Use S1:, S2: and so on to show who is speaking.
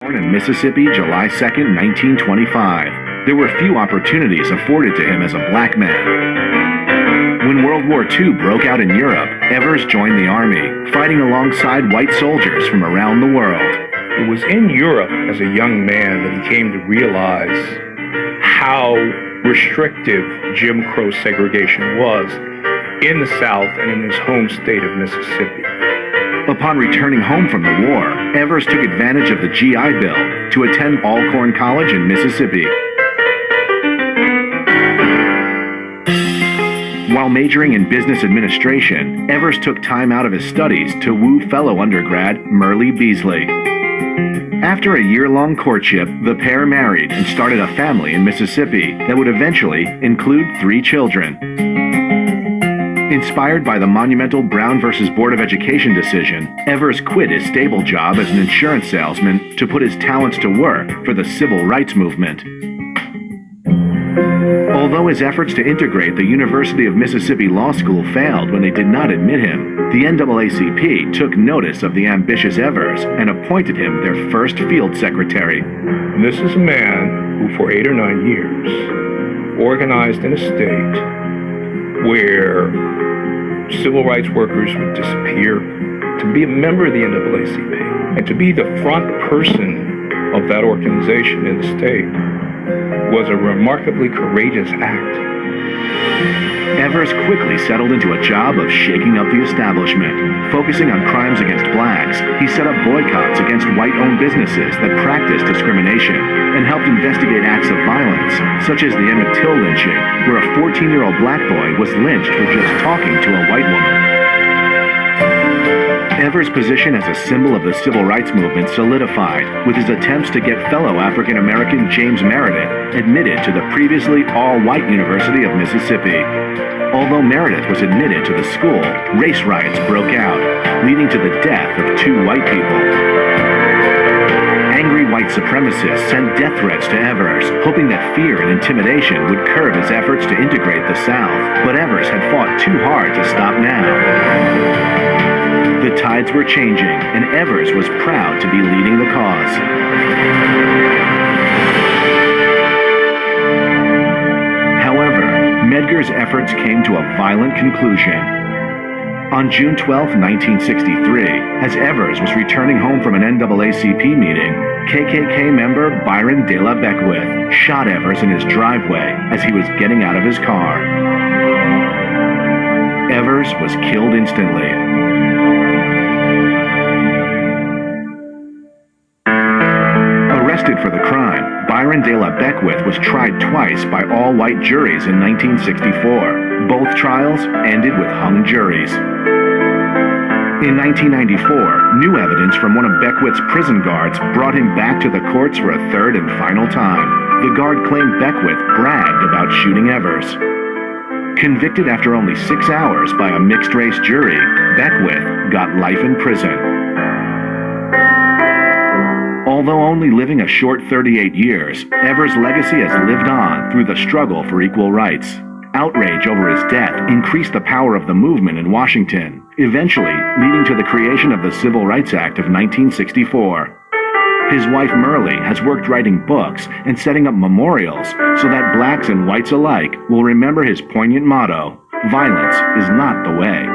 S1: Born in Mississippi, July 2nd, 1925. There were few opportunities afforded to him as a black man. When World War II broke out in Europe, Evers joined the Army, fighting alongside white soldiers from around the world.
S2: It was in Europe as a young man that he came to realize how restrictive Jim Crow segregation was in the South and in his home state of Mississippi.
S1: Upon returning home from the war, Evers took advantage of the GI Bill to attend Alcorn College in Mississippi. While majoring in business administration, Evers took time out of his studies to woo fellow undergrad Merle Beasley. After a year-long courtship, the pair married and started a family in Mississippi that would eventually include 3 children. Inspired by the monumental Brown versus Board of Education decision, Evers quit his stable job as an insurance salesman to put his talents to work for the civil rights movement. Although his efforts to integrate the University of Mississippi Law School failed when they did not admit him, the NAACP took notice of the ambitious Evers and appointed him their first field secretary.
S2: And this is a man who for 8 or 9 years organized in a state where civil rights workers would disappear, to be a member of the NAACP and to be the front person of that organization in the state was a remarkably courageous act.
S1: Evers quickly settled into a job of shaking up the establishment. Focusing on crimes against blacks, he set up boycotts against white-owned businesses that practiced discrimination and helped investigate acts of violence, such as the Emmett Till lynching, where a 14-year-old black boy was lynched for just talking to a white woman. Evers' position as a symbol of the civil rights movement solidified with his attempts to get fellow African-American James Meredith admitted to the previously all-white University of Mississippi. Although Meredith was admitted to the school, race riots broke out, leading to the death of 2 white people. Angry white supremacists sent death threats to Evers, hoping that fear and intimidation would curb his efforts to integrate the South. But Evers had fought too hard to stop now. The tides were changing, and Evers was proud to be leading the cause. However, Medgar's efforts came to a violent conclusion. On June 12, 1963, as Evers was returning home from an NAACP meeting, KKK member Byron De La Beckwith shot Evers in his driveway as he was getting out of his car. Evers was killed instantly. Arrested for the crime, Byron De La Beckwith was tried twice by all-white juries in 1964. Both trials ended with hung juries. In 1994, new evidence from one of Beckwith's prison guards brought him back to the courts for a third and final time. The guard claimed Beckwith bragged about shooting Evers. Convicted after only 6 hours by a mixed-race jury, Beckwith got life in prison. Although only living a short 38 years, Evers' legacy has lived on through the struggle for equal rights. Outrage over his death increased the power of the movement in Washington, eventually leading to the creation of the Civil Rights Act of 1964. His wife Merle has worked writing books and setting up memorials so that blacks and whites alike will remember his poignant motto, "Violence is not the way."